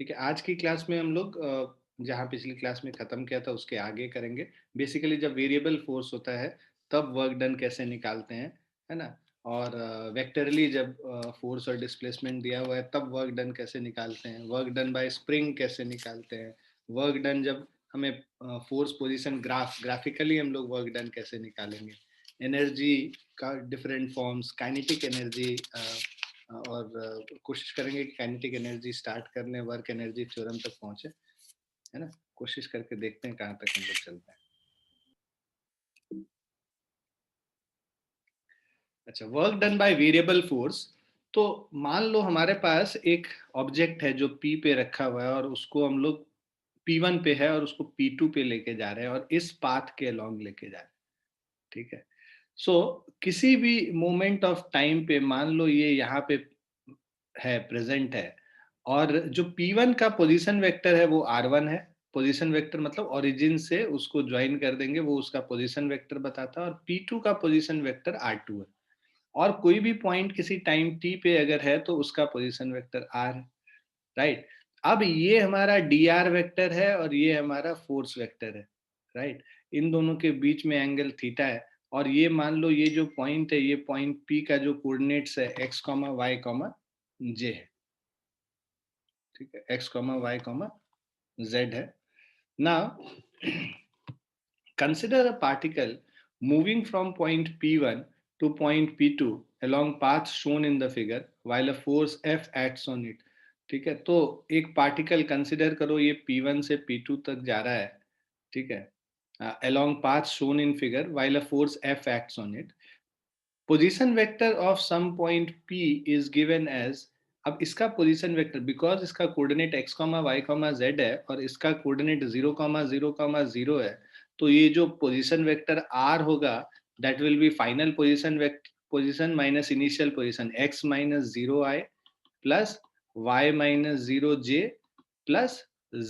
ठीक है, आज की क्लास में हम लोग जहाँ पिछली क्लास में खत्म किया था उसके आगे करेंगे। बेसिकली जब वेरिएबल फोर्स होता है तब वर्क डन कैसे निकालते हैं, है ना। और वेक्टरली जब फोर्स और डिस्प्लेसमेंट दिया हुआ है तब वर्क डन कैसे निकालते हैं, वर्क डन बाय स्प्रिंग कैसे निकालते हैं, वर्क डन जब हमें फोर्स पोजीशन ग्राफिकली हम लोग वर्क डन कैसे निकालेंगे, एनर्जी का डिफरेंट फॉर्म्स, काइनेटिक एनर्जी, और कोशिश करेंगे कि काइनेटिक एनर्जी स्टार्ट करने वर्क एनर्जी थ्योरम तक पहुंचे, है ना। कोशिश करके देखते हैं कहाँ तक हम लोग चलते हैं। अच्छा, work done by variable force. तो मान लो हमारे पास एक ऑब्जेक्ट है जो P पे रखा हुआ है और उसको हम लोग P1 पे है और उसको P2 पे लेके जा रहे हैं और इस पाथ के अलोंग लेके जा रहे हैं। ठीक है। सो किसी भी मोमेंट ऑफ टाइम पे मान लो ये यहाँ पे है, प्रेजेंट है, और जो P1 का पोजीशन वेक्टर है वो R1 है। पोजीशन वेक्टर मतलब ओरिजिन से उसको ज्वाइन कर देंगे, वो उसका पोजीशन वेक्टर बताता है। और P2 का पोजीशन वेक्टर R2 है। और कोई भी पॉइंट किसी टाइम t पे अगर है तो उसका पोजीशन वेक्टर r है, राइट। अब ये हमारा dr वेक्टर है और ये हमारा फोर्स वेक्टर है, राइट। इन दोनों के बीच में एंगल थीटा है। और ये मान लो ये जो पॉइंट है, ये पॉइंट p का जो कोऑर्डिनेट्स है x, y, j है। ठीक है, x, y, z है ना। Consider a particle moving from point P1 to point P2 along path shown in the figure while a force F acts on it. ठीक है, तो एक पार्टिकल कंसिडर करो, ये P1 से P2 तक जा रहा है। ठीक है, along path shown in figure while a force F acts on it. Position vector of some point P is given as, अब इसका पोजीशन वेक्टर बिकॉज इसका कोऑर्डिनेट x, y, z है और इसका कोऑर्डिनेट 0, 0, 0 है, तो ये जो पोजीशन वेक्टर r होगा that will be final position vector, position minus initial position x minus 0i plus y minus 0j plus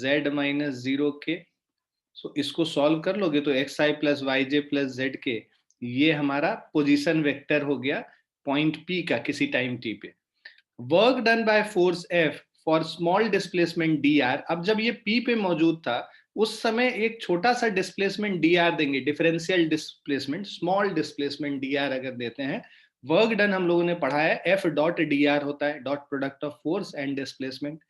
z minus 0k। सो इसको सॉल्व कर लोगे तो एक्स आई प्लस वाई जे प्लस जेड के, ये हमारा पोजीशन वेक्टर हो गया पॉइंट पी का किसी टाइम टी पे। Work done by force F for small displacement D R. अब जब ये पी पे मौजूद था उस समय एक छोटा सा डिस्प्लेसमेंट डी आर देंगे, differential displacement, small displacement D R अगर देते हैं। वर्क डन हम लोगों ने पढ़ा है एफ डॉट डी आर होता है, dot product of force and displacement.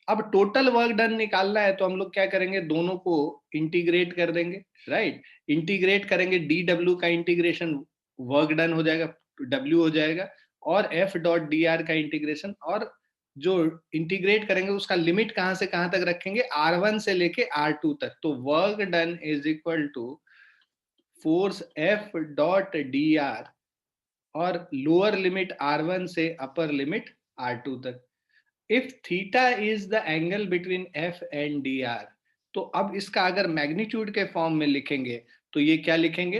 अब टोटल वर्क डन निकालना है तो हम लोग क्या करेंगे, दोनों को इंटीग्रेट कर देंगे, राइट। इंटीग्रेट करेंगे, डी डब्ल्यू का इंटीग्रेशन वर्क डन हो जाएगा, डब्ल्यू हो जाएगा, और एफ डॉट डी आर का इंटीग्रेशन, और जो इंटीग्रेट करेंगे उसका लिमिट कहां से कहां तक रखेंगे, R1 से लेके R2 तक। तो work done is equal to force F dot D R और लोअर लिमिट R1 से अपर लिमिट R2 तक। If theta is the angle between F and D R, तो अब इसका अगर मैग्नीट्यूड के फॉर्म में लिखेंगे तो ये क्या लिखेंगे,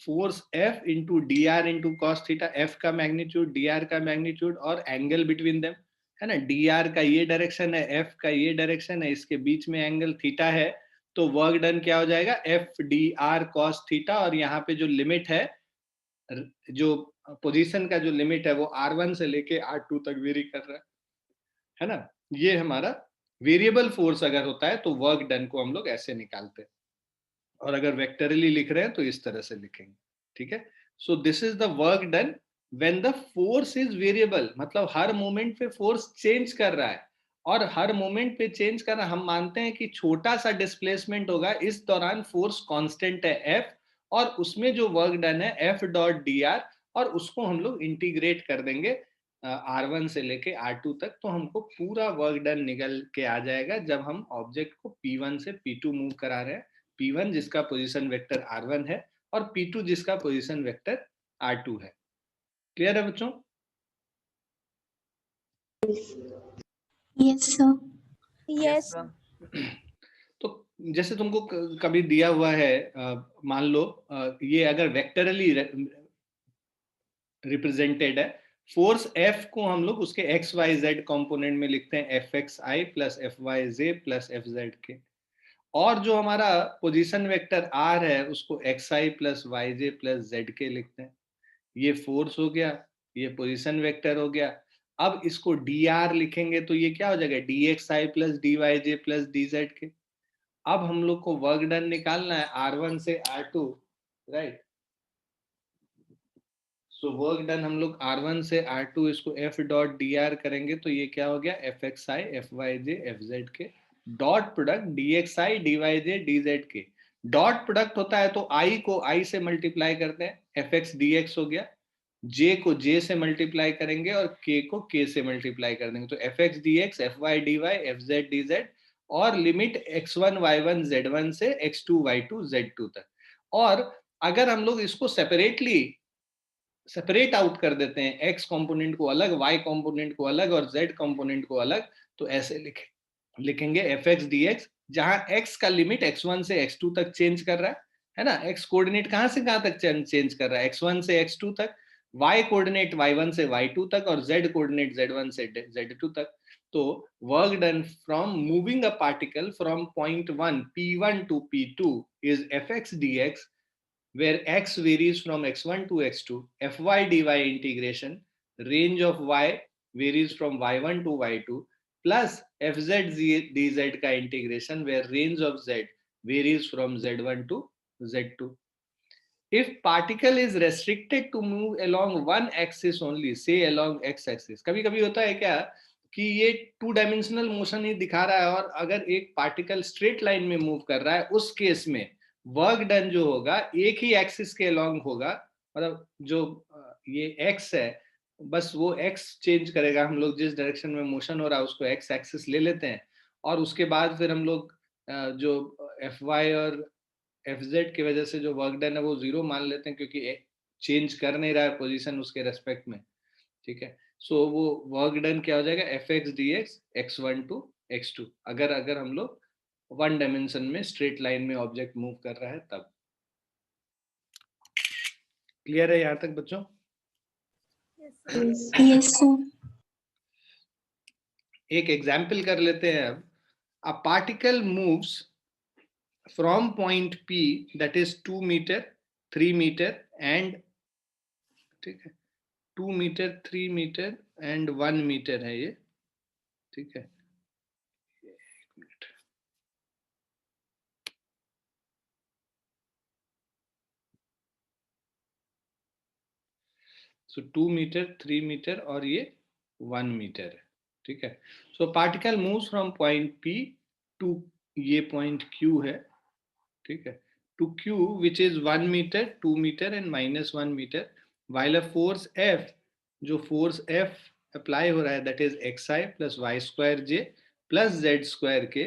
force F into D R into cos theta, F का मैग्नीट्यूड, डी आर का मैग्नीट्यूड और एंगल बिटवीन देम, है ना। डी आर का ये डायरेक्शन है, एफ का ये डायरेक्शन है, इसके बीच में एंगल थीटा है। तो वर्क डन क्या हो जाएगा, F D R cos theta. और यहाँ पे जो लिमिट है, जो पोजीशन का जो लिमिट है वो R1 से लेके R2 तक वेरी कर रहा है ना। ये हमारा वेरिएबल फोर्स अगर होता है तो वर्क डन को हम लोग ऐसे निकालते हैं, और अगर वेक्टरली लिख रहे हैं तो इस तरह से लिखेंगे। ठीक है, so this is the work done when the force is variable, मतलब हर मोमेंट पे फोर्स चेंज कर रहा है। और हर मोमेंट पे चेंज कर रहा है, हम मानते हैं कि छोटा सा डिस्प्लेसमेंट होगा, इस दौरान फोर्स कांस्टेंट है एफ, और उसमें जो वर्क डन है एफ डॉट डी आर, और उसको हम लोग इंटीग्रेट कर देंगे R1 से लेके R2 तक। तो हमको पूरा वर्क डन निकल के आ जाएगा जब हम ऑब्जेक्ट को P1 से P2 मूव करा रहे हैं। P1 जिसका पोजीशन वेक्टर R1 है और P2 जिसका पोजीशन वेक्टर R2 है। क्लियर है बच्चों? Yes sir. यस। तो जैसे तुमको कभी दिया हुआ है, मान लो ये अगर वेक्टरली रिप्रेजेंटेड है, फोर्स F को हम लोग उसके एक्स वाई जेड कॉम्पोनेंट में लिखते हैं, एफ एक्स आई प्लस एफ वाई जे प्लस एफ जेड के। और जो हमारा पोजीशन वेक्टर R है उसको एक्स आई प्लस वाई जे प्लस जेड के लिखते हैं। ये फोर्स हो गया, ये पोजीशन वेक्टर हो गया। अब इसको dr लिखेंगे तो ये क्या हो जाएगा, dxi plus dyj plus dz के। अब हम लोग को वर्क डन निकालना है R1 से R2, राइट। सो वर्क डन हम लोग R1 से R2 इसको F डॉट dr करेंगे तो ये क्या हो गया, fxi fyj fz के dot product dxi dyj dz के। डॉट प्रोडक्ट होता है तो i को i से मल्टीप्लाई करते हैं, fx dx हो गया, j को j से मल्टीप्लाई करेंगे और k को k से मल्टीप्लाई कर देंगे, तो fx dx fy dy fz dz और लिमिट x1 y1 z1 से x2 y2 z2 तक। और अगर हम लोग इसको सेपरेट आउट कर देते हैं, एक्स कंपोनेंट को अलग, वाई कंपोनेंट को अलग और जेड कंपोनेंट को अलग, तो ऐसे लिखेंगे एफ एक्स डी एक्स, जहां एक्स का लिमिट x1 से x2 तक चेंज कर रहा है ना, एक्स कोऑर्डिनेट कहां से कहां तक चेंज कर रहा है, x1 से x2 तक, y कोऑर्डिनेट y1 से y2 तक और z कोऑर्डिनेट z1 से z2 तक। तो work done from moving a particle from point 1 p1 to p2 is fx dx, where x varies from x1 to x2, fy dy integration, range of y varies from y1 to y2, plus fz dz का integration, where range of z varies from z1 to z2. If particle is restricted to move along one axis only, say along x axis, कभी कभी होता है क्या कि ये two dimensional motion ही दिखा रहा है और अगर एक पार्टिकल स्ट्रेट लाइन में मूव कर रहा है, उस केस में वर्क डन जो होगा एक ही एक्सिस के अलोंग होगा, मतलब जो ये x है, बस वो x चेंज करेगा, हम लोग जिस डायरेक्शन में मोशन हो रहा है उसको x एक्सिस ले लेते हैं और उसके बाद फिर हम लोग जो fy और fz की वजह से जो वर्क डन है वो जीरो मान लेते हैं, क्योंकि चेंज कर नहीं रहा है पोजीशन उसके रेस्पेक्ट में, ठीक है। सो वो वर्क डन क्या हो जाएगा, F X D X x1 to x2, अगर अगर हम लोग वन डायमेंशन में स्ट्रेट लाइन में ऑब्जेक्ट मूव कर रहा है तब। क्लियर है यहाँ तक बच्चों? Yes sir. एक एग्जाम्पल कर लेते हैं अब। A particle moves from point P that is 2 meter 3 meter and, ठीक है, 2 मीटर 3 मीटर एंड 1 मीटर है ये, ठीक है। सो 2 मीटर 3 मीटर और ये 1 मीटर है, ठीक है। So particle moves from point P to, ये पॉइंट Q है, ठीक है, to Q which is 1 metre 2 metre and -1 metre, while a force F, जो फोर्स F अप्लाई हो रहा है that is xi plus Y square J plus Z square k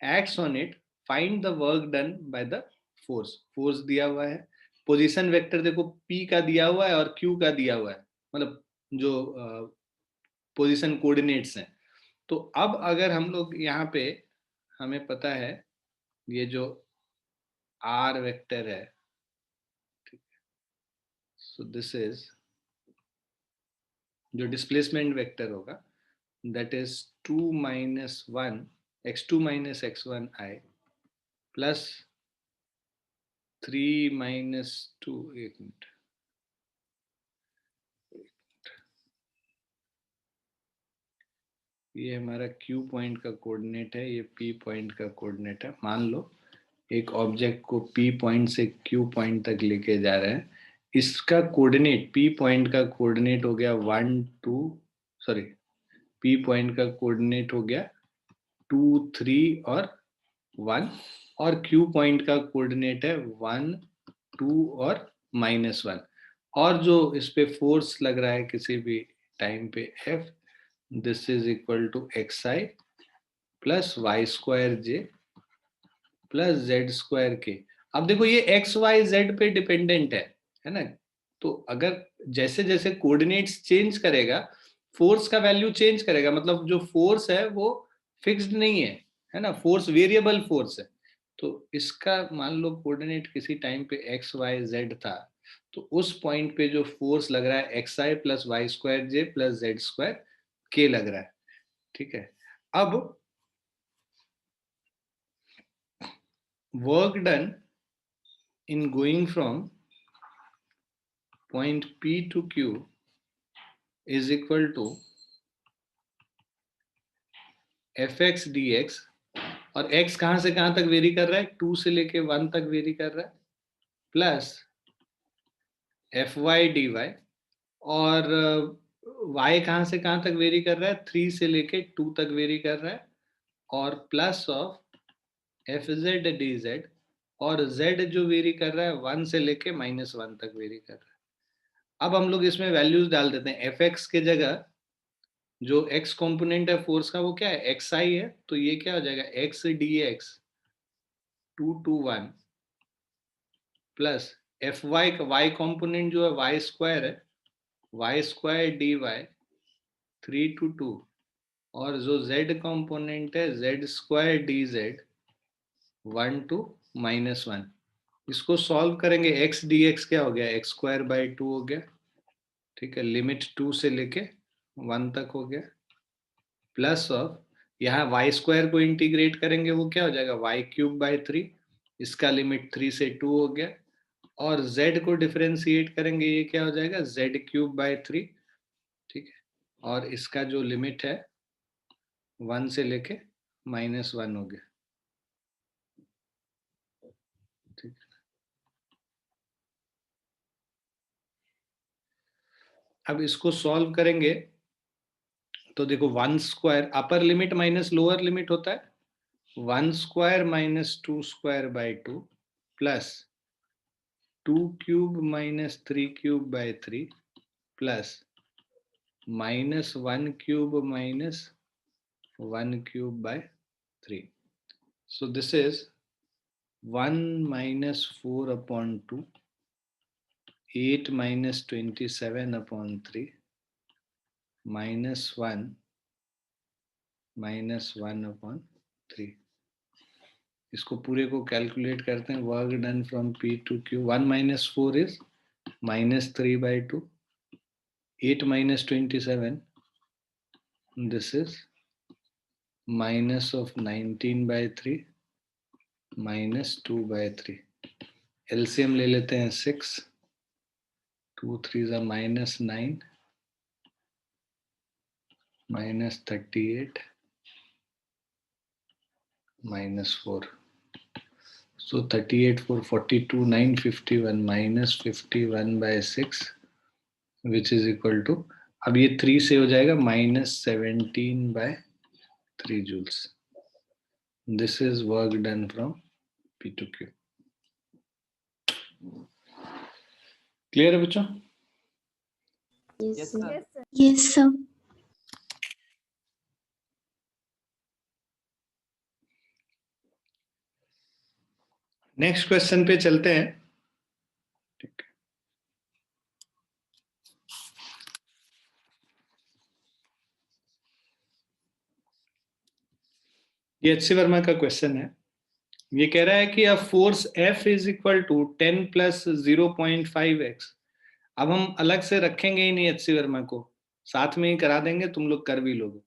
acts on it, find the work done by the force. Force दिया हुआ है, position vector देखो P का दिया हुआ है और Q का दिया हुआ है, मतलब जो पोजीशन कोऑर्डिनेट्स हैं। तो अब अगर हम लोग यहाँ पे, हमें पता है ये जो R वेक्टर है, सो दिस इज जो डिस्प्लेसमेंट वेक्टर होगा that is 2 minus 1 x2 minus x1 i plus 3 minus 2, एक मिनट, ये हमारा Q पॉइंट का कोऑर्डिनेट है, ये P पॉइंट का कोऑर्डिनेट है। मान लो एक ऑब्जेक्ट को P पॉइंट से Q पॉइंट तक लेके जा रहे हैं, इसका कोऑर्डिनेट P पॉइंट का कोऑर्डिनेट हो गया 1 2, सॉरी, P पॉइंट का कोऑर्डिनेट हो गया 2 3 और 1, और Q पॉइंट का कोऑर्डिनेट है 1 2 और -1, और जो इस पे फोर्स लग रहा है किसी भी टाइम पे F, this is equal to xi plus Y square J plus Z square के। अब देखो ये एक्स वाई जेड पे डिपेंडेंट है ना, तो अगर जैसे जैसे कोऑर्डिनेट्स चेंज करेगा फोर्स का वैल्यू चेंज करेगा, मतलब जो फोर्स है वो फिक्स्ड नहीं है ना, फोर्स वेरिएबल फोर्स है। तो इसका मान लो कोऑर्डिनेट किसी टाइम पे एक्स वाई जेड था, तो उस पॉइंट पे जो फोर्स लग रहा है एक्स आई प्लस वाई स्क्वायर जे प्लस जेड स्क्वायर के लग रहा है, ठीक है। अब work done in going from point P to Q is equal to F X D x, और x कहां से कहां तक वेरी कर रहा है, 2 से लेके 1 तक वेरी कर रहा है, plus F Y D Y, और y कहां से कहां तक वेरी कर रहा है, 3 से लेके 2 तक वेरी कर रहा है, और plus of F Z D Z, और z जो वेरी कर रहा है 1 से लेके -1 तक वेरी कर रहा है। अब हम लोग इसमें वैल्यूज डाल देते हैं। एफ एक्स के जगह जो x कंपोनेंट है फोर्स का वो क्या है, एक्स आई है, तो ये क्या हो जाएगा, X D X 2 to 1 plus F Y का y कंपोनेंट जो है वाई स्क्वायर है, Y square D Y 3 to 2, और जो z कंपोनेंट है Z square D Z 1 to -1। इसको सॉल्व करेंगे, एक्स डी एक्स क्या हो गया, एक्स स्क्वायर बाई 2 हो गया, ठीक है, लिमिट 2 से लेके 1 तक हो गया, प्लस ऑफ यहाँ वाई स्क्वायर को इंटीग्रेट करेंगे वो क्या हो जाएगा, वाई क्यूब बाई 3, इसका लिमिट 3 से 2 हो गया, और z को डिफरेंशिएट करेंगे ये क्या हो जाएगा, z क्यूब बाई 3, ठीक है, और इसका जो लिमिट है 1 से लेके -1 हो गया, ठीक है। अब इसको सॉल्व करेंगे तो देखो 1 square upper limit minus lower limit होता है, 1 square -2 square by 2 plus 2 cube -3 cube by 3 plus -1 cube -1 cube by 3। So this is 1 -4 upon 2, 8 -27 upon 3, -1 upon 3। इसको पूरे को कैलकुलेट करते हैं, work done from P to Q। 1 - 4 is -3/2, 8 -27, this is minus of 19/3 -2/3। LCM ले लेते हैं 6, 2 3 -9 -38 -4, so 38 4 42 951 -51/6 which is equal to, अब ये 3 से हो जाएगा -17/3 joules। This is work done from P to Q। Clear है बच्चों? Yes, sir. Yes, sir. Next question पे चलते हैं, ठीक है। ये एच सी वर्मा का क्वेश्चन है। ये कह रहा है कि अब force F is equal to 10 plus 0.5x। अब हम अलग से रखेंगे ही नहीं एच सी वर्मा को, साथ में ही करा देंगे, तुम लोग कर भी लोगे।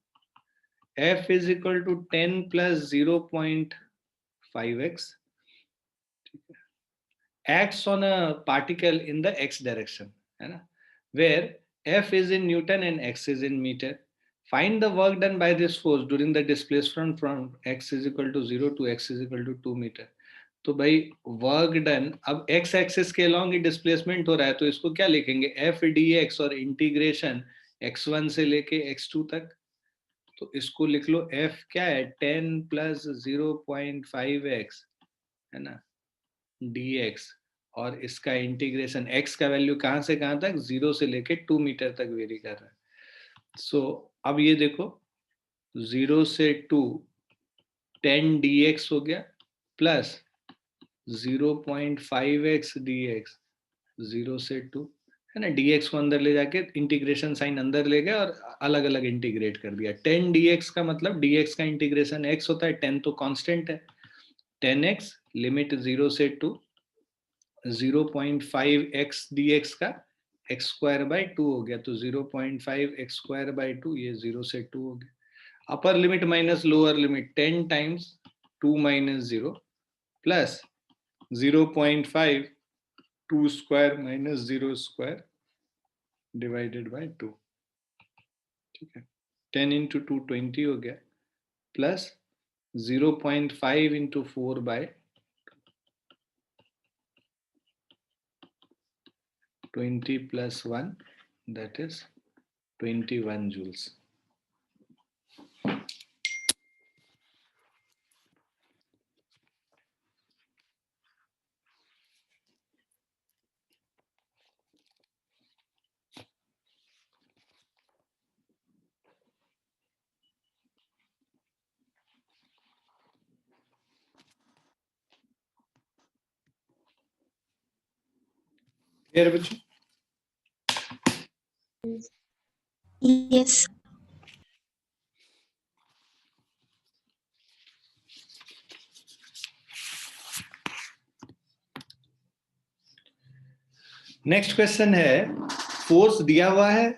F is equal to 10 plus 0.5x acts on a particle in the x direction, है ना, where F is in Newton and x is in meter। Find the work done by this force during the displacement from x is equal to 0 to x is equal to 2 meter। तो भाई work done, अब x axis के along ही displacement हो रहा है, तो इसको क्या लिखेंगे, एफ डी एक्स और इंटीग्रेशन x1 से लेके x2 तक। तो इसको लिख लो, f क्या है, 10 प्लस 0.5x, है ना, dx, और इसका इंटीग्रेशन x का वैल्यू कहां से कहां तक, 0 से लेके 2 मीटर तक वेरी कर रहा है। सो अब ये देखो 0 से 2 10 dx हो गया, प्लस 0.5x dx 0 से 2, है ना, dx को अंदर ले जाके इंटीग्रेशन साइन अंदर ले गए और अलग अलग इंटीग्रेट कर दिया। 10 dx का मतलब dx का इंटीग्रेशन x होता है, 10 तो कांस्टेंट है, 10x लिमिट 0 से 2 0.5x dx का x स्क्वायर बाई 2 हो गया, तो 0.5x स्क्वायर बाई 2, ये 0 से 2 हो गया। Upper limit minus lower limit 10 times 2 minus 0 plus 0.5 2 square minus 0 square divided by 2, ठीक है। 10 इंटू 2 20 हो गया, plus 0.5 into 4 by 20 plus 1, that is 21 joules. Clear बच्चों? Yes. नेक्स्ट क्वेश्चन है, फोर्स दिया हुआ है,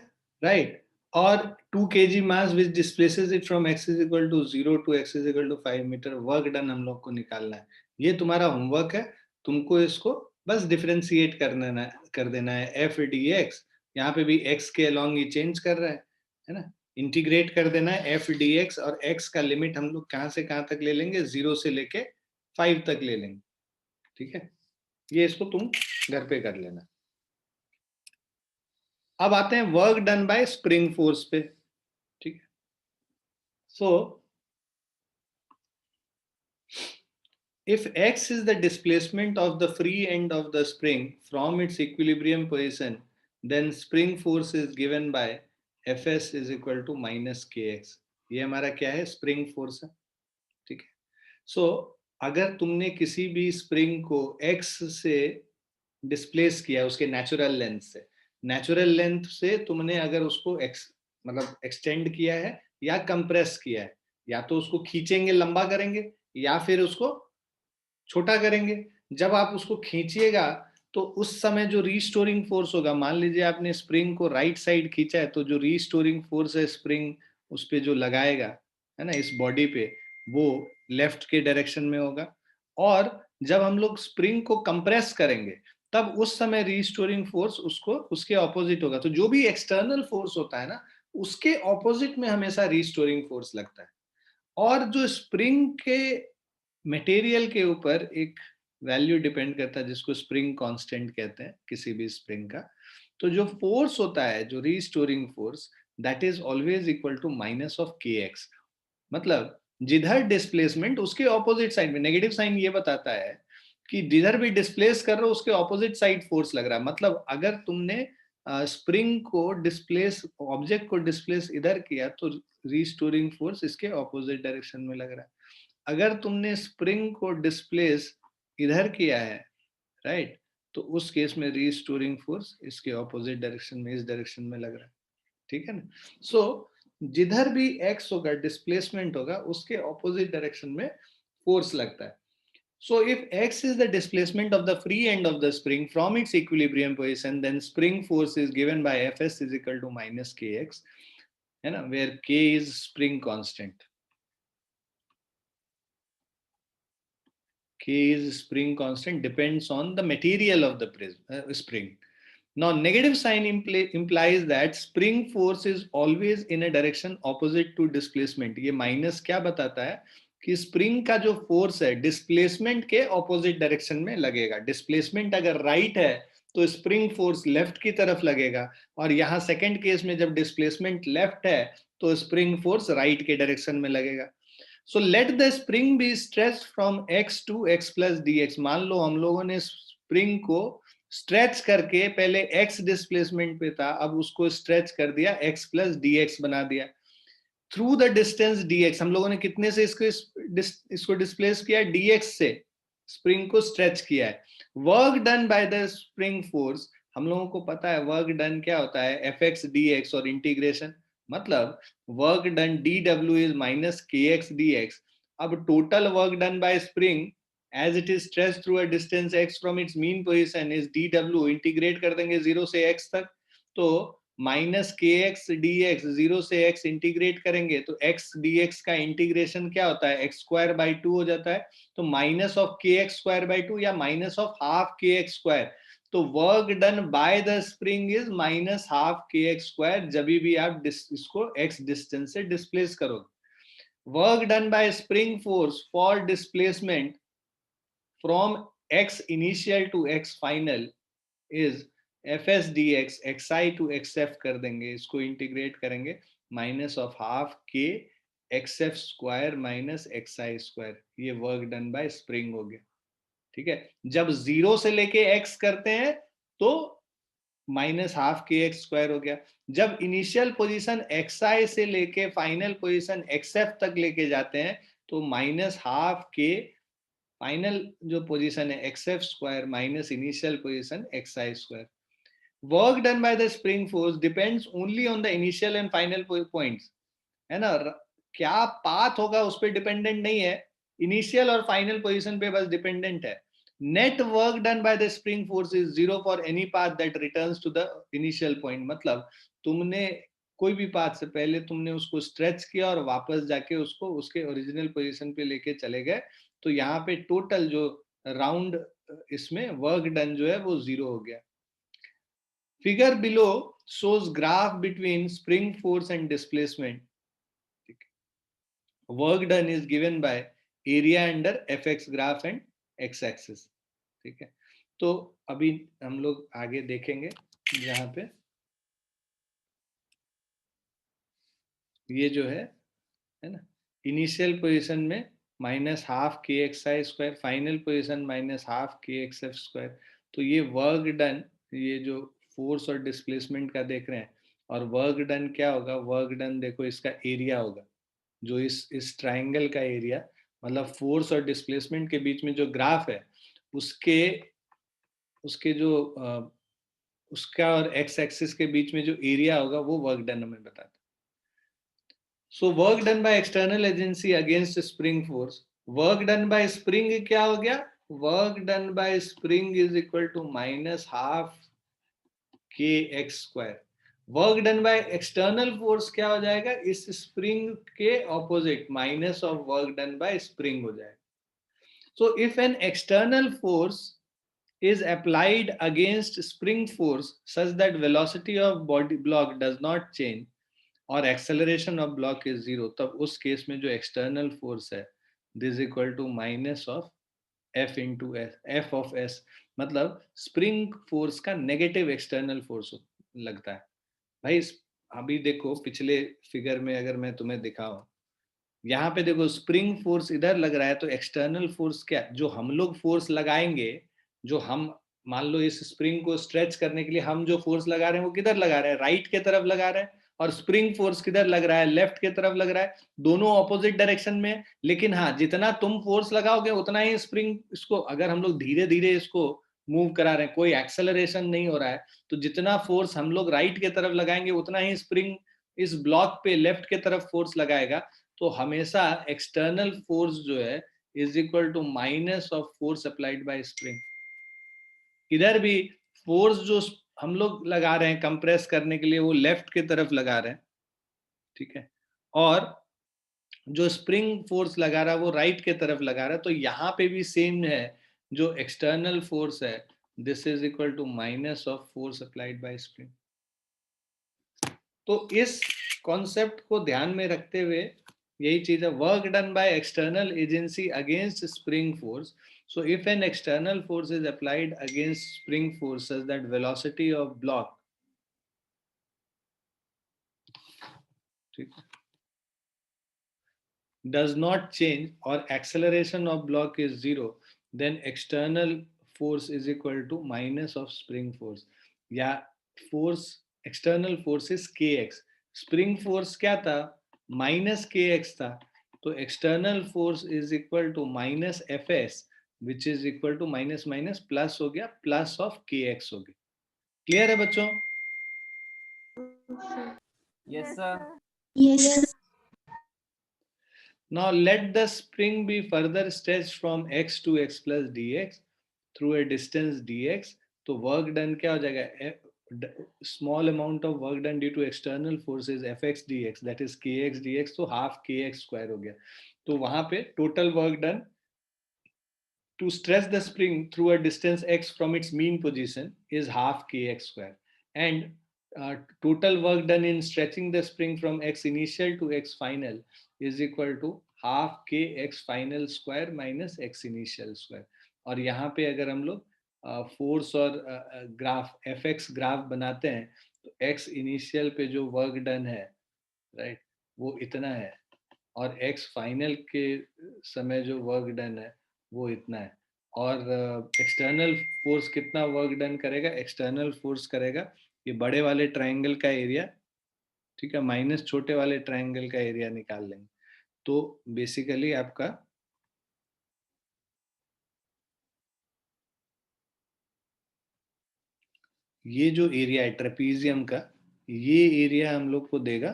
राइट, और 2 kg mass which displaces it from x is equal to 0 to x is equal to 5 meter, work done हम लोग को निकालना है। ये तुम्हारा होमवर्क है, तुमको इसको बस डिफरेंशिएट कर देना है। एफ डी एक्स, यहाँ पे भी x के अलॉन्ग ही चेंज कर रहा है ना, इंटीग्रेट कर देना है एफ डी एक्स, और x का लिमिट हम लोग कहाँ से कहाँ तक ले लेंगे, 0 से लेके 5 तक ले लेंगे, ठीक है। ये इसको तुम घर पे कर लेना। अब आते हैं work done by spring force पे, ठीक है। सो if x is the displacement of the free end of the spring from its equilibrium position, then spring force is given by fs is equal to minus kx। ये हमारा क्या है, spring force है, ठीक है। सो अगर तुमने किसी भी स्प्रिंग को x से डिस्प्लेस किया, उसके नेचुरल लेंथ से तुमने अगर उसको मतलब एक्सटेंड किया है या कंप्रेस किया है, या तो उसको खींचेंगे, लंबा करेंगे, या फिर उसको छोटा करेंगे। जब आप उसको खींचिएगा तो उस समय जो रीस्टोरिंग फोर्स होगा, मान लीजिए आपने स्प्रिंग को राइट साइड खींचा है, तो जो रीस्टोरिंग फोर्स है स्प्रिंग उस पे जो लगाएगा, है ना, इस बॉडी पे, वो लेफ्ट के डायरेक्शन में होगा। और जब हम लोग स्प्रिंग को कंप्रेस करेंगे, तब उस समय रीस्टोरिंग फोर्स उसको उसके ऑपोजिट होगा। तो जो भी एक्सटर्नल फोर्स होता है ना, उसके ऑपोजिट में हमेशा रीस्टोरिंग फोर्स लगता है। और जो स्प्रिंग के मटेरियल के ऊपर एक वैल्यू डिपेंड करता है, जिसको स्प्रिंग कांस्टेंट कहते हैं किसी भी स्प्रिंग का। तो जो फोर्स होता है, जो restoring force, that is always equal to minus of K X. मतलब जिधर डिस्प्लेसमेंट, उसके ऑपोजिट साइड में, नेगेटिव साइन ये बताता है कि जिधर भी डिस्प्लेस कर रहे हो उसके ऑपोजिट साइड फोर्स लग रहा है। मतलब अगर तुमने स्प्रिंग को डिस्प्लेस, ऑब्जेक्ट को डिस्प्लेस इधर किया, तो रीस्टोरिंग फोर्स इसके ऑपोजिट डायरेक्शन में लग रहा है। अगर तुमने स्प्रिंग को डिस्प्लेस इधर किया है, राइट, तो उस केस में रीस्टोरिंग फोर्स इसके ऑपोजिट डायरेक्शन में, इस डायरेक्शन में लग रहा है, ठीक है ना। सो जिधर भी x होगा, डिस्प्लेसमेंट होगा, उसके ऑपोजिट डायरेक्शन में फोर्स लगता है। So if x is the displacement of the free end of the spring from its equilibrium position, then spring force is given by Fs is equal to minus kx, है ना, where k is spring constant। K is spring constant, depends on the material of the spring. Now negative sign implies that spring force is always in a direction opposite to displacement। ये minus क्या बताता है कि spring का जो force है displacement के opposite direction में लगेगा। डिस्प्लेसमेंट अगर राइट है तो स्प्रिंग फोर्स लेफ्ट की तरफ लगेगा, और यहाँ सेकंड केस में जब डिस्प्लेसमेंट लेफ्ट है तो स्प्रिंग फोर्स राइट के डायरेक्शन में लगेगा। So let the spring be stretch from x to x plus dx। मान लो हम लोगों ने स्प्रिंग को स्ट्रेच करके, पहले x डिस्प्लेसमेंट पे था, अब उसको स्ट्रेच कर दिया, x प्लस dx बना दिया। थ्रू द डिस्टेंस dx, हम लोगों ने कितने से इसको डिस्प्लेस किया, dx से स्प्रिंग को स्ट्रेच किया है। Work done by the spring force, हम लोगों को पता है वर्क डन क्या होता है, fx dx और इंटीग्रेशन, मतलब work done dw is minus kx dx। अब total work done by spring as it is stretched through a distance x from its mean position is dw, integrate कर देंगे 0 से x तक, तो minus के x D x, 0 से x integrate करेंगे तो x dx का इंटीग्रेशन क्या होता है, x स्क्वायर बाई 2 हो जाता है। तो minus of K x square by 2 या minus of half k x square. तो work done by the spring is minus half k x square, जब भी आप इसको x डिस्टेंस से डिस्प्लेस करोगे। work done by spring force for displacement from x initial to x final is fs dx xi to xf कर देंगे, इसको integrate करेंगे, माइनस ऑफ हाफ के xf square minus xi square, ये work done by spring हो गया। ठीक है, जब 0 से लेके x करते हैं तो minus half k x square हो गया, जब इनिशियल पोजीशन xi से लेके फाइनल पोजीशन xf तक लेके जाते हैं तो माइनस हाफ के फाइनल जो पोजीशन है xf square minus initial position xi square. Work done by the spring force depends only on the initial and final points, है ना, क्या पाथ होगा उस पर डिपेंडेंट नहीं है, इनिशियल और फाइनल पोजीशन पे बस डिपेंडेंट है। Net work done by the spring force is 0 for any path that returns to the initial point, मतलब तुमने कोई भी पाथ से पहले तुमने उसको स्ट्रेच किया और वापस जाके उसको उसके ओरिजिनल पोजीशन पे लेके चले गए, तो यहाँ पे टोटल जो राउंड इसमें वर्क डन जो है वो 0 हो गया। Figure below shows graph between spring force and displacement. Work done is given by area under fx graph and x axis. ठीक है, तो अभी हम लोग आगे देखेंगे यहाँ पे ये जो है ना, इनिशियल पोजीशन में minus half k x i square, final position minus half k x f square, तो ये वर्क डन, ये जो फोर्स और डिस्प्लेसमेंट का देख रहे हैं, और वर्क डन क्या होगा, वर्क डन देखो इसका एरिया होगा, जो इस ट्राइंगल का एरिया, मतलब फोर्स और डिस्प्लेसमेंट के बीच में जो ग्राफ है उसके उसके जो उसका और एक्स एक्सिस के बीच में जो एरिया होगा वो वर्क डन हमें बताता है। So work done by external agency against spring force, work done by spring क्या हो गया, work done by spring is equal to minus half k x square. Work done by external force क्या हो जाएगा, इस स्प्रिंग के opposite minus of work done by spring हो जाएगा। So if an external force is applied against spring force such that velocity of body block does not change और acceleration of block is 0, तब उस case में जो external force है this is equal to minus of f into s, f of s, मतलब spring force का negative external force लगता है। भाई अभी देखो पिछले फिगर में अगर मैं तुम्हें दिखाऊं, यहाँ पे देखो स्प्रिंग फोर्स इधर लग रहा है, तो एक्सटर्नल फोर्स क्या, जो हम लोग फोर्स लगाएंगे, जो हम मान लो इस स्प्रिंग को स्ट्रेच करने के लिए हम जो फोर्स लगा रहे हैं वो किधर लगा रहे हैं, राइट के तरफ लगा रहे हैं, और स्प्रिंग फोर्स किधर लग रहा है, लेफ्ट के तरफ लग रहा है, दोनों ऑपोजिट डायरेक्शन में। लेकिन हाँ, जितना तुम फोर्स लगाओगे उतना ही स्प्रिंग, इसको अगर हम लोग धीरे धीरे इसको मूव करा रहे हैं, कोई एक्सेलरेशन नहीं हो रहा है, तो जितना फोर्स हम लोग राइट के तरफ लगाएंगे उतना ही स्प्रिंग इस ब्लॉक पे लेफ्ट के तरफ फोर्स लगाएगा। तो हमेशा एक्सटर्नल फोर्स जो है is equal to minus of force applied by spring. इधर भी फोर्स जो हम लोग लगा रहे हैं कंप्रेस करने के लिए वो लेफ्ट की तरफ लगा रहे हैं, ठीक है, और जो स्प्रिंग फोर्स लगा रहा है वो राइट के तरफ लगा रहा है, तो यहाँ पे भी सेम है, जो एक्सटर्नल फोर्स है this is equal to minus of force applied by spring. तो इस कॉन्सेप्ट को ध्यान में रखते हुए यही चीज है, work done by external agency against spring force, so if an external force is applied against spring force such that velocity of block does not change or acceleration of block is 0, then external force is equal to minus of spring force, या force external force is kx, spring force क्या था, minus kx था, तो external force is equal to minus fs which is equal to minus minus plus हो गया, plus of kx हो गया। Clear है बच्चों? Yes, sir. Yes. Now let the spring be further stretched from x to x plus dx through a distance dx, तो work done क्या हो जाएगा, small amount of work done due to external forces fx dx, that is kx dx, तो half kx square हो गया, तो वहां पे total work done to stretch the spring through a distance x from its mean position is half kx square, and total work done in stretching the spring from x initial to x final is equal to half k x final square minus x initial square. और यहाँ पे अगर हम लोग force और graph F X graph बनाते हैं तो एक्स इनिशियल पे जो वर्क डन है, राइट, वो इतना है, और एक्स फाइनल के समय जो वर्क डन है वो इतना है। और एक्सटर्नल फोर्स कितना वर्क डन करेगा? एक्सटर्नल फोर्स करेगा ये बड़े वाले ट्रायंगल का एरिया, ठीक है, माइनस छोटे वाले ट्रायंगल का एरिया निकाल लेंगे। तो बेसिकली आपका ये जो एरिया है ट्रेपीजियम का, ये एरिया हम लोग को देगा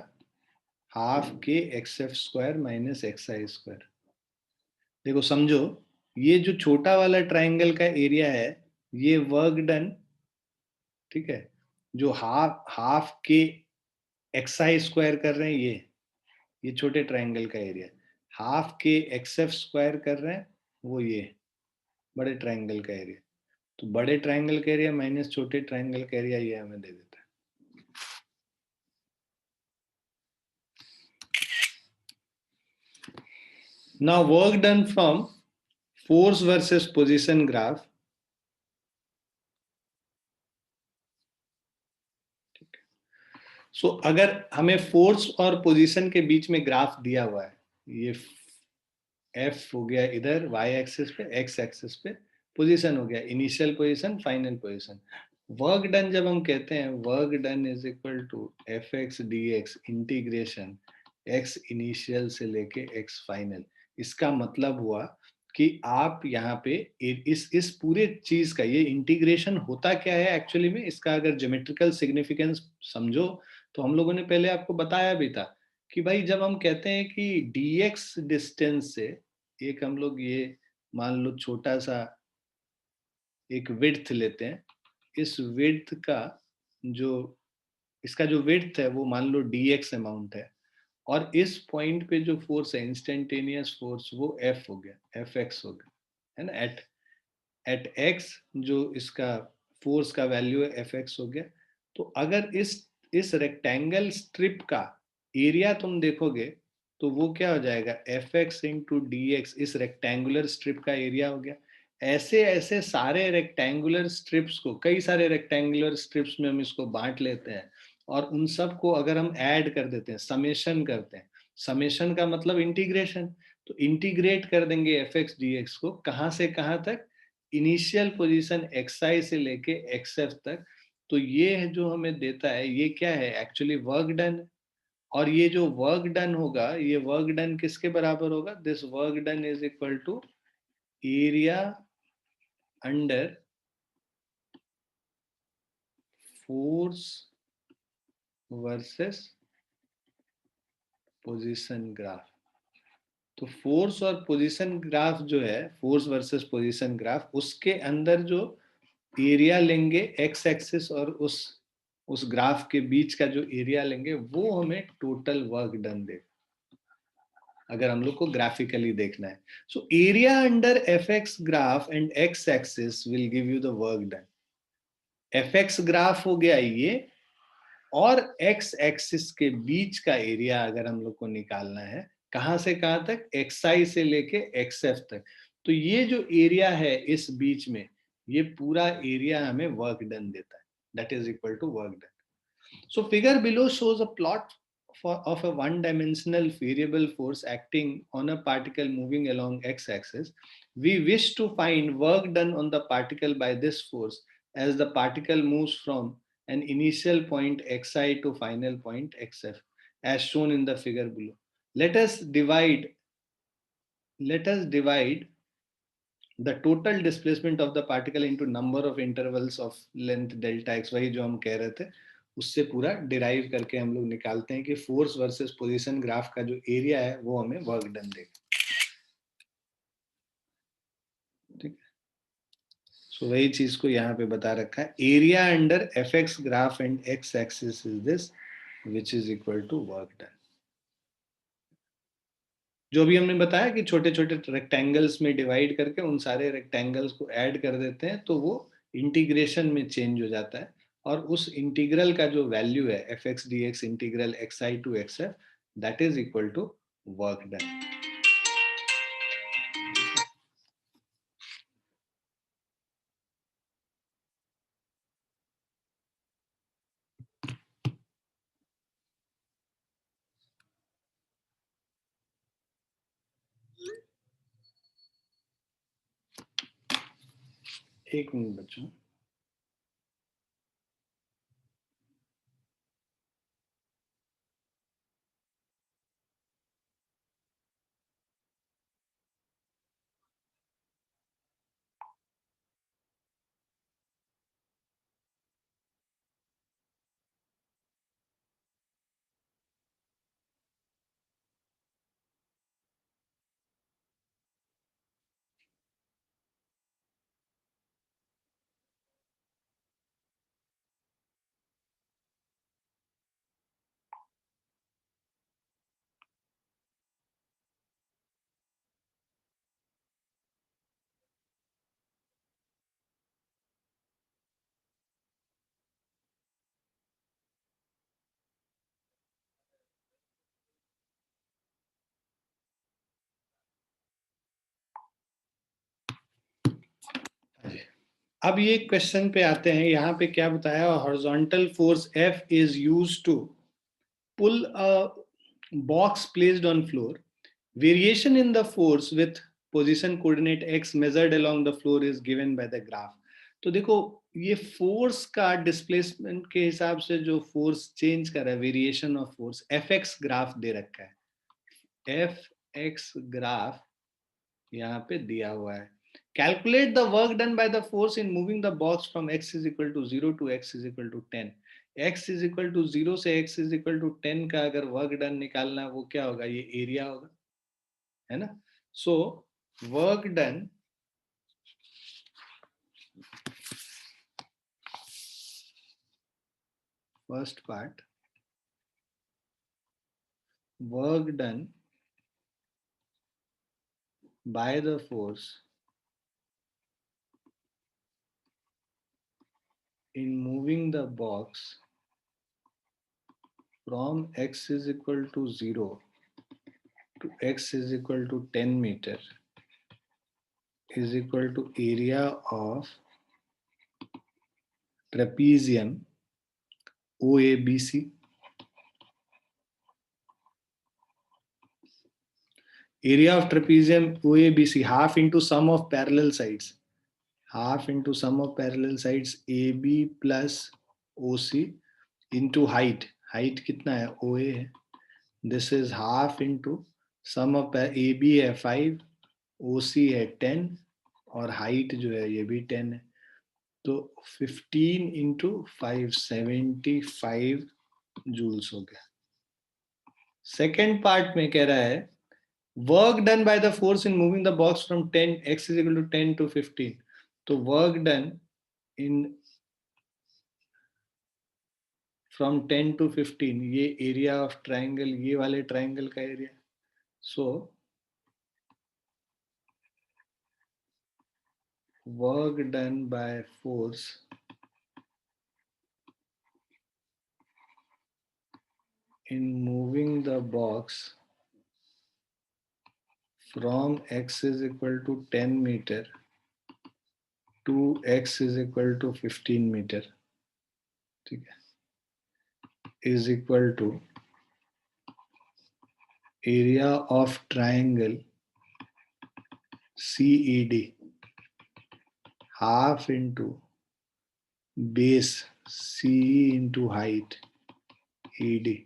half k x f square minus x i square. देखो समझो, ये जो छोटा वाला ट्रायंगल का एरिया है ये वर्क डन, ठीक है, जो half half k x i square कर रहे हैं ये छोटे ट्रायंगल का area. Half k x f square कर रहे हैं वो ये बड़े ट्रायंगल का एरिया। तो बड़े ट्रायंगल का एरिया माइनस छोटे ट्रायंगल का एरिया ये हमें दे देता है। Now work done from force versus position graph. सो अगर हमें फोर्स और पोजीशन के बीच में ग्राफ दिया हुआ है, ये एफ हो गया इधर वाई एक्सिस पे, एक्स एक्सिस पे पोजीशन हो गया, initial position final position. Work done जब हम कहते हैं work done is equal to F X D X integration X initial से लेके एक्स फाइनल। इसका मतलब हुआ कि आप यहाँ पे इस पूरे चीज का ये इंटीग्रेशन होता क्या है एक्चुअली में, इसका अगर ज्योमेट्रिकल सिग्निफिकेंस समझो तो हम लोगों ने पहले आपको बताया भी था कि भाई जब हम कहते हैं कि dx डिस्टेंस से एक हम लोग ये मान लो छोटा सा एक विड्थ लेते हैं, इस विड्थ का जो इसका जो विड्थ है वो मान लो dx अमाउंट है, और इस पॉइंट पे जो फोर्स है इंस्टेंटेनियस फोर्स वो f हो गया, fx हो गया, है ना। एट एट x जो इसका फोर्स का वैल्यू है fx हो गया। तो अगर इस रेक्टेंगल स्ट्रिप का एरिया तुम देखोगे तो वो क्या हो जाएगा, F x into D x, इस रेक्टेंगुलर स्ट्रिप का एरिया हो गया। ऐसे ऐसे सारे रेक्टेंगुलर स्ट्रिप्स को, कई सारे रेक्टेंगुलर स्ट्रिप्स में हम इसको बांट लेते हैं, और उन सब को अगर हम ऐड कर देते हैं, समेशन करते हैं, समेशन का मतलब इंटीग्रेशन, तो इंटीग्रेट कर देंगे एफ एक्स डी एक्स को कहाँ से कहाँ तक, इनिशियल पोजीशन एक्स आई से लेके एक्स एफ तक। तो ये जो हमें देता है ये क्या है, एक्चुअली वर्क डन। और ये जो वर्क डन होगा ये वर्क डन किसके बराबर होगा, this work done is equal to area under force versus position graph. तो फोर्स और पोजीशन ग्राफ जो है, फोर्स वर्सेस पोजीशन ग्राफ, उसके अंदर जो एरिया लेंगे एक्स एक्सिस और उस ग्राफ के बीच का जो एरिया लेंगे वो हमें टोटल वर्क डन देगा, अगर हम लोग को ग्राफिकली देखना है। So area under F X graph and X axis will give you the work done. F X graph हो गया ये, और एक्स एक्सिस के बीच का एरिया अगर हम लोग को निकालना है कहां से कहां तक, एक्स आई से लेके एक्स एफ तक, तो ये जो एरिया है इस बीच में ये पूरा एरिया हमें वर्क डन देता है, that is equal to work done. So figure below shows a plot of a one-dimensional variable force acting on a particle moving along x-axis. We wish to find work done on the particle by this force as the particle moves from an initial point xi to final point xf, as shown in the figure below. Let us divide the total displacement of the particle into number of intervals of length delta x, वही जो हम कह रहे थे उससे पूरा derive करके हम लोग निकालते हैं कि फोर्स वर्सेस पोजीशन ग्राफ का जो एरिया है वो हमें वर्क डन देगा, ठीक है। सो वही चीज को यहाँ पे बता रखा है, area under F X graph and X axis is this which is equal to work done. जो भी हमने बताया कि छोटे छोटे रेक्टेंगल्स में डिवाइड करके उन सारे रेक्टेंगल्स को ऐड कर देते हैं तो वो इंटीग्रेशन में चेंज हो जाता है, और उस इंटीग्रल का जो वैल्यू है F X D X integral X I to X F, that is equal to work done. एक मिनट बच्चों, अब ये क्वेश्चन पे आते हैं। यहाँ पे क्या बताया, horizontal force F is used to pull a box placed on floor, variation in the force with position coordinate x measured along the floor is given by the graph. तो देखो ये फोर्स का डिस्प्लेसमेंट के हिसाब से जो force change कर रहा है, variation of force, Fx graph दे रखा है। Fx ग्राफ यहाँ पे दिया हुआ है। Calculate the work done by the force in moving the box from x is equal to 0 to x is equal to 10. x is equal to 0 से x is equal to 10 का अगर work done निकालना है वो क्या होगा, ये area होगा, है ना। सो work done first part, work done by the force in moving the box from x is equal to 0 to x is equal to 10 meter is equal to area of trapezium OABC. Area of trapezium OABC half into sum of parallel sides. Half into sum of parallel sides AB plus OC into height. Height कितना है, OA है. This is half into sum of AB है 5, OC है 10 और height जो है ये भी 10 है. तो 15 into 5 75 जूल्स हो गया. सेकेंड पार्ट में कह रहा है work done by the force in moving the box from 10 x is equal to 10 to 15. तो work done in from 10 to 15, ये एरिया ऑफ ट्राइंगल, ये वाले ट्राइंगल का area. So work done by force in moving the box from x is equal to 10 meter to x is equal to 15 meter, ठीक है, is equal to area of triangle CED half into base CE into height ED.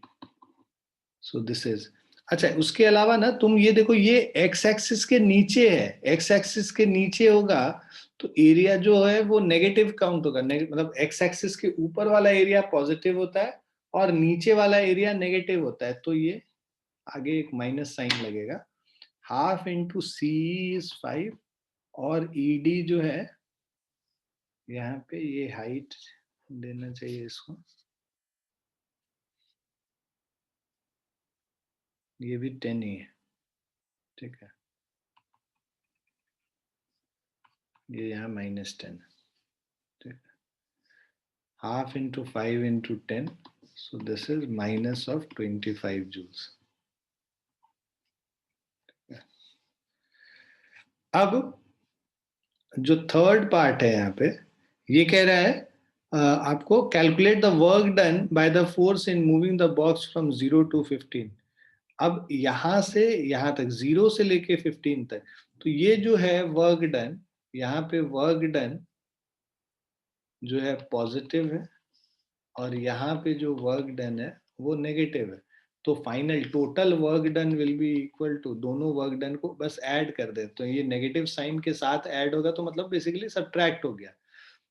So this is, अच्छा उसके अलावा ना तुम ये देखो, ये x एक्सिस के नीचे है, x एक्सिस के नीचे होगा तो एरिया जो है वो नेगेटिव काउंट होगा. मतलब x एक्सिस के ऊपर वाला एरिया पॉजिटिव होता है और नीचे वाला एरिया नेगेटिव होता है. तो ये आगे एक माइनस साइन लगेगा. हाफ इंटू सी इज 5 और ईडी जो है यहाँ पे ये हाइट देना चाहिए इसको, ये भी 10 ही है, ठीक है, ये यहाँ -10, ठीक है. Half into 5 into 10, so this is minus of 25 joules. अब जो थर्ड पार्ट है यहाँ पे, ये कह रहा है आपको calculate the work done by the force in moving the box from 0 to 15। अब यहां से यहां तक, 0 से लेके 15 तक, तो ये जो है वर्क डन, यहाँ पे वर्क डन जो है पॉजिटिव है, और यहाँ पे जो वर्क डन है वो नेगेटिव है। तो final total work done will be equal to, दोनों वर्क डन को बस ऐड कर दे, तो ये नेगेटिव साइन के साथ ऐड होगा, तो मतलब बेसिकली सब्ट्रैक्ट हो गया।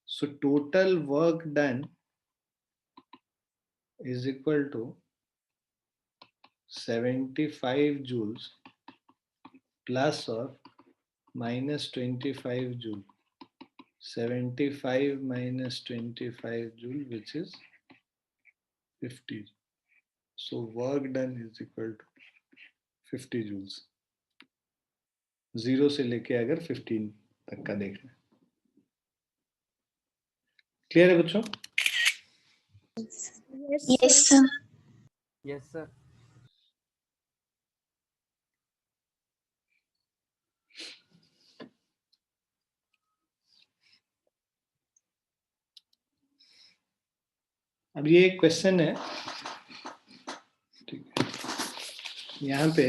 So total work done is equal to 75 joules plus or minus 25 joule, 75 minus 25 joule, which is 50. So work done is equal to 50 joules, 0 से लेके अगर 15 तक का देखना। क्लियर है बच्चों? Yes, sir. Yes, sir. अब ये एक क्वेश्चन है, ठीक है, यहाँ पे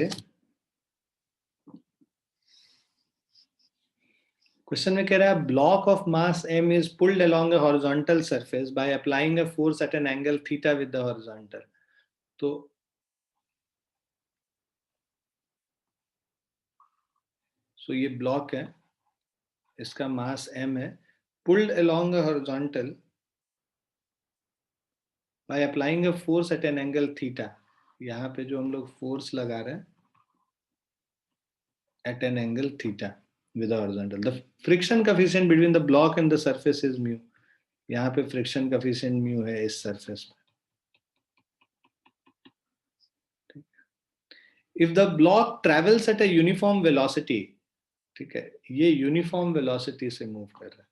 क्वेश्चन में कह रहा है block of mass m is pulled along a horizontal surface by applying a force at an angle theta with the horizontal. तो ये ब्लॉक है, इसका मास m है, pulled along a horizontal by applying a force at an angle theta. यहाँ पे जो हम लोग फोर्स लगा रहे हैं at an angle theta with horizontal, the friction coefficient between the block and the surface is mu. यहाँ पे फ्रिक्शन कोएफिशिएंट म्यू है इस सरफेस पे। If the block travels at a uniform velocity, ठीक है, ये यूनिफॉर्म वेलोसिटी से move कर रहा है,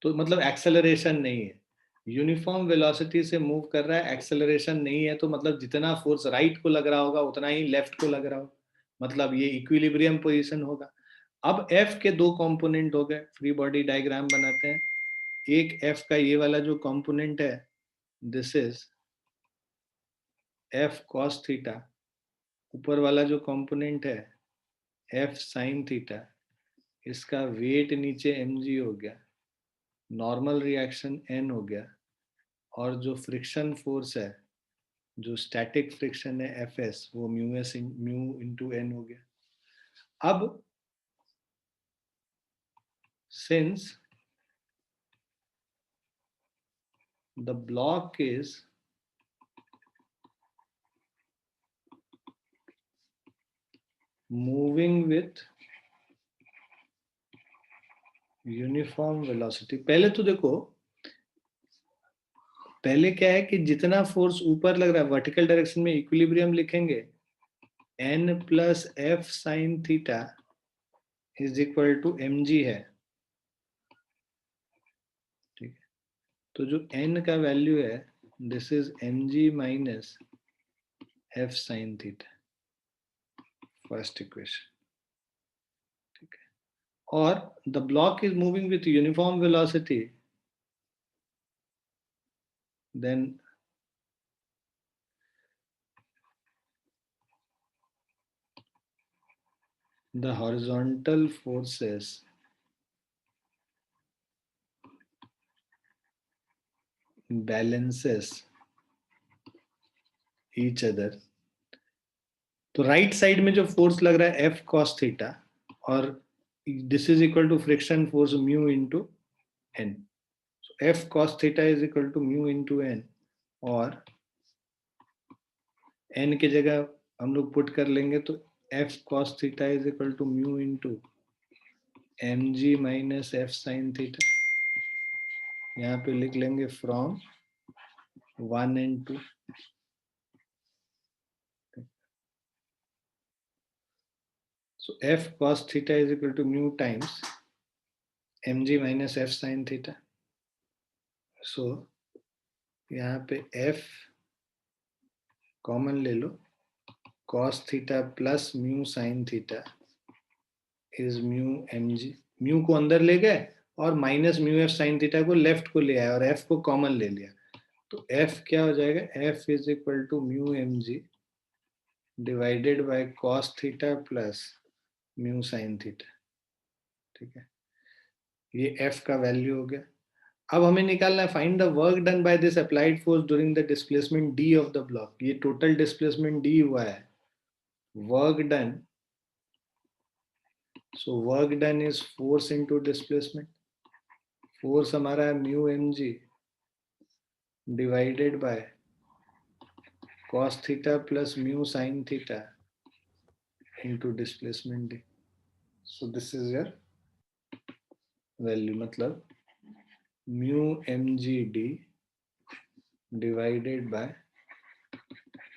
तो मतलब एक्सेलरेशन नहीं है, यूनिफॉर्म वेलोसिटी से मूव कर रहा है, एक्सेलरेशन नहीं है, तो मतलब जितना फोर्स राइट को लग रहा होगा उतना ही लेफ्ट को लग रहा होगा, मतलब ये इक्विलिब्रियम पोजीशन होगा। अब एफ के दो कंपोनेंट हो गए, फ्री बॉडी डायग्राम बनाते हैं। एक एफ का ये वाला जो कंपोनेंट है, this is F cos theta, ऊपर वाला जो कंपोनेंट है एफ साइन थीटा, इसका वेट नीचे mg हो गया, नॉर्मल रिएक्शन n हो गया, और जो फ्रिक्शन फोर्स है, जो स्टैटिक फ्रिक्शन है Fs, वो म्यू इंटू n हो गया। अब since the block is moving with uniform velocity, पहले तो देखो, पहले क्या है कि जितना फोर्स ऊपर लग रहा है वर्टिकल डायरेक्शन में इक्विलिब्रियम लिखेंगे, n plus F sine theta is equal to mg है, ठीक है, तो जो n का वैल्यू है this is mg minus F sine theta, first equation, ठीक है, और the block is moving with uniform velocity, then the horizontal forces balances each other। तो राइट साइड में जो फोर्स लग रहा है एफ कॉस थीटा, और this is equal to friction force mu into N, F cos theta is equal to mu into N, और N की जगह हम लोग पुट कर लेंगे, तो F cos theta is equal to mu into M G minus F sine theta, यहाँ पे लिख लेंगे from 1 and 2। So f cos theta is equal to mu times mg minus f sin theta. So यहाँ पे f कॉमन ले लो, cos theta plus mu sin theta इज म्यू एम जी, म्यू को अंदर ले गए और minus mu F sine theta को लेफ्ट को ले आए और एफ को कॉमन ले लिया, तो एफ क्या हो जाएगा, F is equal to mu M G divided by cos theta plus mu sine theta. ठीक है, ये एफ का वैल्यू हो गया। अब हमें निकालना है find the work done by this applied force during the displacement D of the block. ये टोटल डिस्प्लेसमेंट डी हुआ है, work done, so work done is force into displacement, force हमारा है mu M G divided by cos theta plus mu sin theta into displacement d. So this is your value, मतलब mu mgd divided by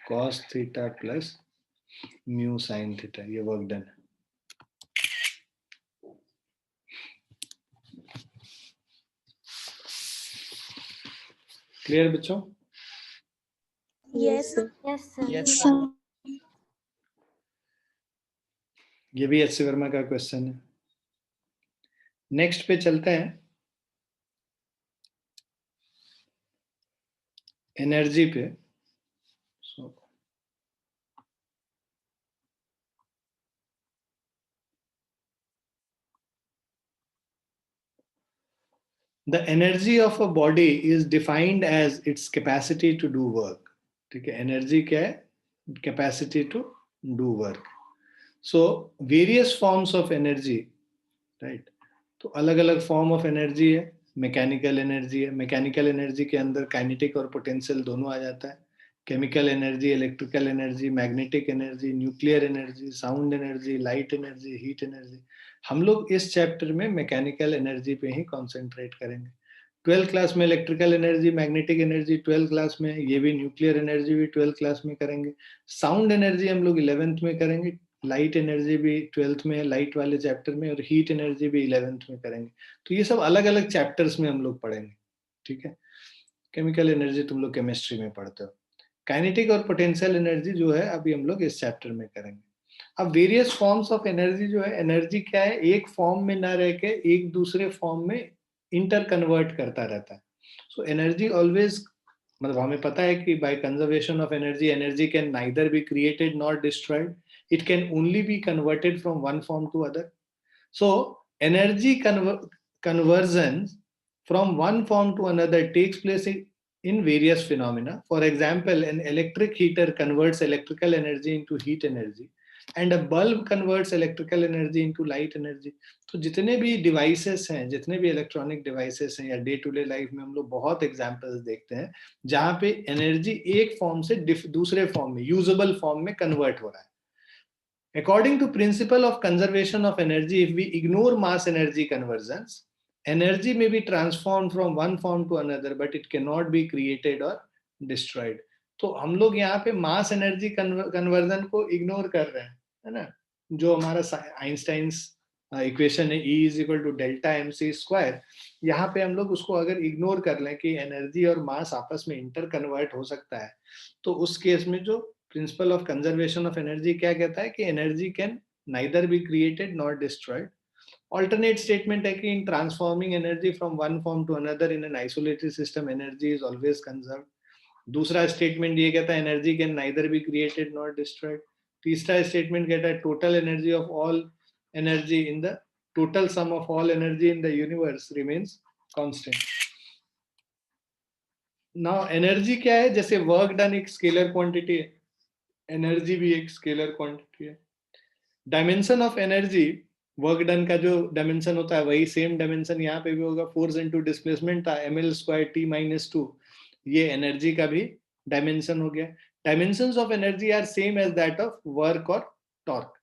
cos theta plus mu sin theta, ये work done है। Clear बच्चों? Yes. Yes, sir. ये भी H Verma का question है। Next पे चलते हैं, एनर्जी पे। so, the energy of a body is defined as its capacity to do work. ठीक है, एनर्जी क्या है, capacity to do work. So various forms of energy, right, तो अलग अलग फॉर्म ऑफ एनर्जी है। मैकेनिकल एनर्जी है, मैकेनिकल एनर्जी के अंदर काइनेटिक और पोटेंशियल दोनों आ जाता है। Chemical energy, electrical energy, magnetic energy, nuclear energy, sound energy, light energy, heat energy. हम लोग इस चैप्टर में मैकेनिकल एनर्जी पे ही कॉन्सेंट्रेट करेंगे। 12th क्लास में electrical energy, magnetic energy 12th class में, ये भी न्यूक्लियर एनर्जी भी 12th क्लास में करेंगे। साउंड एनर्जी हम लोग 11th में करेंगे, लाइट एनर्जी भी 12th में, लाइट वाले चैप्टर में, और हीट एनर्जी भी 11th में करेंगे। तो ये सब अलग अलग चैप्टर्स में हम लोग पढ़ेंगे। ठीक है, केमिकल एनर्जी तुम लोग केमिस्ट्री में पढ़ते हो। काइनेटिक और पोटेंशियल एनर्जी जो है अभी हम लोग इस चैप्टर में करेंगे। अब वेरियस फॉर्म्स ऑफ एनर्जी जो है, एनर्जी क्या है, एक फॉर्म में ना रह के एक दूसरे फॉर्म में इंटर कन्वर्ट करता रहता है। सो एनर्जी ऑलवेज, मतलब हमें पता है कि by conservation of energy, energy can neither be created not destroyed, it can only be converted from one form to other. So energy conversion from one form to another takes place in various phenomena. For example, an electric heater converts electrical energy into heat energy and a bulb converts electrical energy into light energy. तो जितने भी devices हैं, जितने भी electronic devices हैं, या day to day life में हम लोग बहुत एग्जांपल्स देखते हैं जहां पे एनर्जी एक फॉर्म से दूसरे फॉर्म में, यूजेबल फॉर्म में कन्वर्ट हो रहा है। According to principle of conservation of energy, if we ignore mass energy conversions, energy may be transformed from one form to another, but it cannot be created or destroyed. तो हम लोग यहाँ पे mass energy conversion को ignore कर रहे हैं, है ना, जो हमारा आइंस्टाइन्स इक्वेशन है, E is equal to delta M C square, यहाँ पे हम लोग उसको अगर इग्नोर कर लें कि एनर्जी और मास आपस में इंटर कन्वर्ट हो सकता है, तो उस केस में जो principle of conservation of energy क्या कहता है कि energy can neither be created not destroyed. Alternate statement है कि in transforming energy from one form to another in an isolated system, energy is always conserved. दूसरा statement ये कहता है energy can neither be created not destroyed. तीसरा statement कहता है total energy of all energy in the total sum of all energy in the universe remains constant. Now energy क्या है, जैसे वर्क डन एक स्केलर क्वांटिटी है, energy भी एक स्केलर क्वांटिटी है। Dimension of energy, work done का जो डायमेंशन होता है वही सेम डायमेंशन यहाँ पे भी होगा, फोर्स इनटू डिस्प्लेसमेंट था ml²t-2, ये एनर्जी का भी डायमेंशन हो गया। Dimensions of energy are same as that of work और torque.